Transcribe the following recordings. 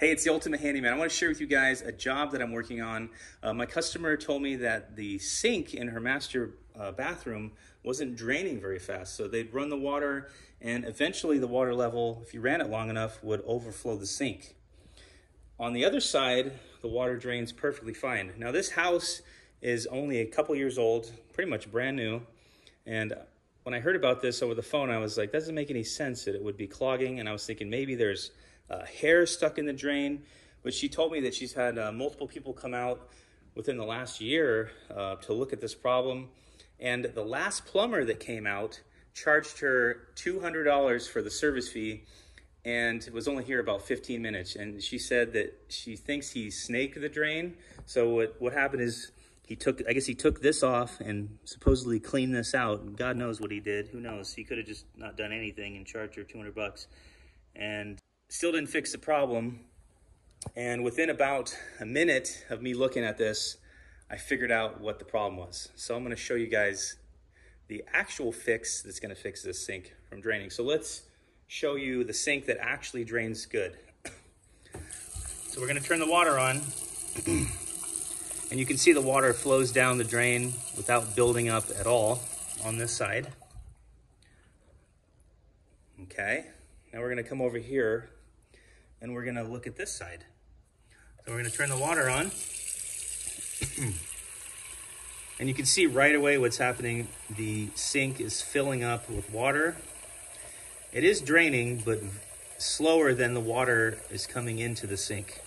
Hey, it's the Ultimate Handyman. I want to share with you guys a job that I'm working on. My customer told me that the sink in her master bathroom wasn't draining very fast. So they'd run the water, and eventually the water level, if you ran it long enough, would overflow the sink. On the other side, the water drains perfectly fine. Now this house is only a couple years old, pretty much brand new. And when I heard about this over the phone, I was like, that doesn't make any sense that it would be clogging. And I was thinking maybe there's hair stuck in the drain. But she told me that she's had multiple people come out within the last year to look at this problem. And the last plumber that came out charged her $200 for the service fee and was only here about 15 minutes. And she said that she thinks he snaked the drain. So what happened is I guess he took this off and supposedly cleaned this out. And God knows what he did. Who knows? He could have just not done anything and charged her 200 bucks. And still didn't fix the problem. And within about a minute of me looking at this, I figured out what the problem was. So I'm going to show you guys the actual fix that's going to fix this sink from draining. So let's show you the sink that actually drains good. So we're going to turn the water on. And you can see the water flows down the drain without building up at all on this side. Okay, now we're going to come over here and we're going to look at this side. So we're going to turn the water on. And you can see right away what's happening. The sink is filling up with water. It is draining, but slower than the water is coming into the sink.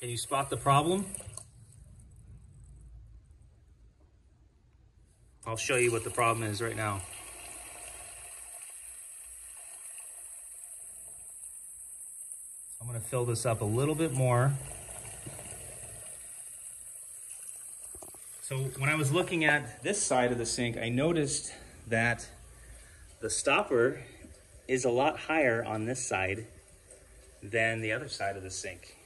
Can you spot the problem? I'll show you what the problem is right now. I'm going to fill this up a little bit more. So when I was looking at this side of the sink, I noticed that the stopper is a lot higher on this side than the other side of the sink.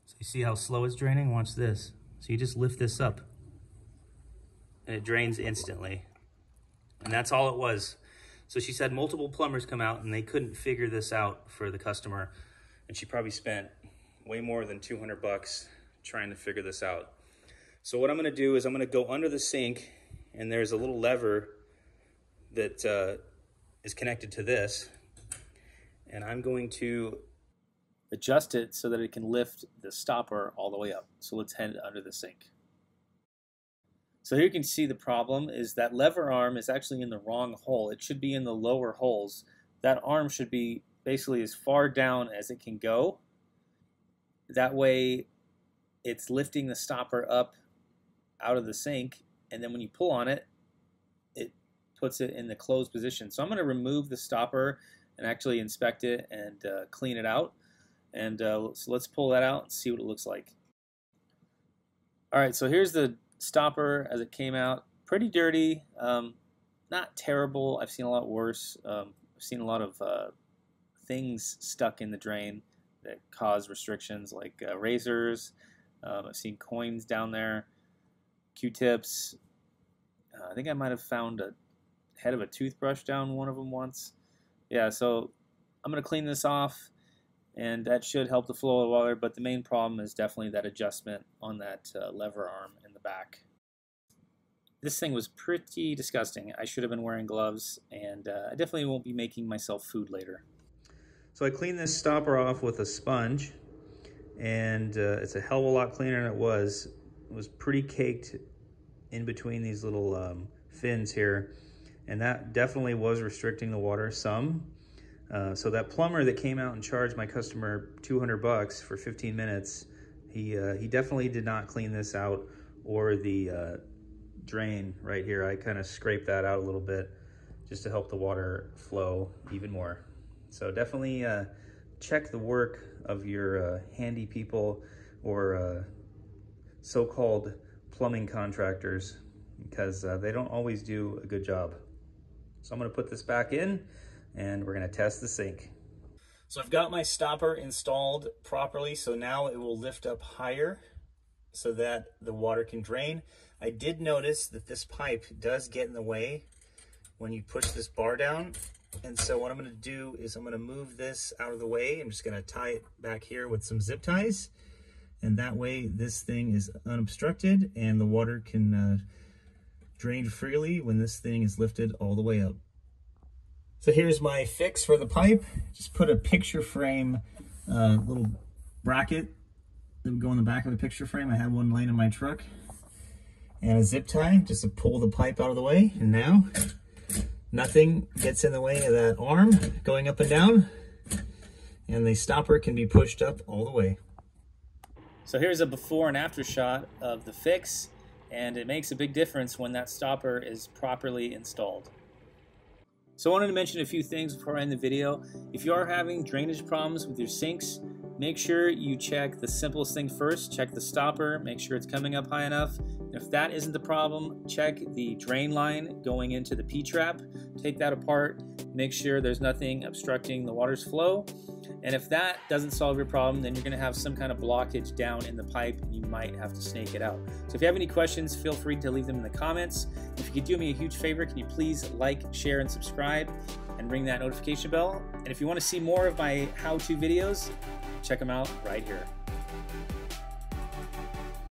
So you see how slow it's draining? Watch this. So you just lift this up and it drains instantly. And that's all it was. So she said multiple plumbers come out and they couldn't figure this out for the customer. And she probably spent way more than 200 bucks trying to figure this out. So what I'm going to do is I'm going to go under the sink, and there's a little lever that is connected to this. And I'm going to adjust it so that it can lift the stopper all the way up. So let's head under the sink. So here you can see the problem is that lever arm is actually in the wrong hole. It should be in the lower holes. That arm should be basically as far down as it can go. That way it's lifting the stopper up out of the sink, and then when you pull on it, it puts it in the closed position. So I'm going to remove the stopper and actually inspect it and clean it out. And so let's pull that out and see what it looks like. All right, so here's the stopper as it came out. Pretty dirty, not terrible. I've seen a lot worse. I've seen a lot of things stuck in the drain that cause restrictions, like razors. I've seen coins down there, Q-tips. I think I might have found a head of a toothbrush down one of them once. Yeah, so I'm going to clean this off, and that should help the flow of water, but the main problem is definitely that adjustment on that lever arm in the back. This thing was pretty disgusting. I should have been wearing gloves, and I definitely won't be making myself food later. So I cleaned this stopper off with a sponge, and it's a hell of a lot cleaner than it was. It was pretty caked in between these little fins here, and that definitely was restricting the water some. So that plumber that came out and charged my customer 200 bucks for 15 minutes, he definitely did not clean this out, or the drain right here. I kind of scraped that out a little bit just to help the water flow even more. So definitely check the work of your handy people or so-called plumbing contractors, because they don't always do a good job. So I'm going to put this back in, and we're going to test the sink. So I've got my stopper installed properly, so now it will lift up higher so that the water can drain. I did notice that this pipe does get in the way when you push this bar down. And so what I'm going to do is I'm going to move this out of the way. I'm just going to tie it back here with some zip ties. And that way this thing is unobstructed and the water can drain freely when this thing is lifted all the way up. So here's my fix for the pipe. Just put a picture frame little bracket that would go in the back of the picture frame. I had one laying in my truck. And a zip tie just to pull the pipe out of the way. And now nothing gets in the way of that arm going up and down. And the stopper can be pushed up all the way. So here's a before and after shot of the fix. And it makes a big difference when that stopper is properly installed. So I wanted to mention a few things before I end the video. If you are having drainage problems with your sinks, make sure you check the simplest thing first. Check the stopper, make sure it's coming up high enough. If that isn't the problem, check the drain line going into the P-trap. Take that apart, make sure there's nothing obstructing the water's flow. And if that doesn't solve your problem, then you're gonna have some kind of blockage down in the pipe and you might have to snake it out. So if you have any questions, feel free to leave them in the comments. If you could do me a huge favor, can you please like, share, and subscribe and ring that notification bell? And if you wanna see more of my how-to videos, check them out right here.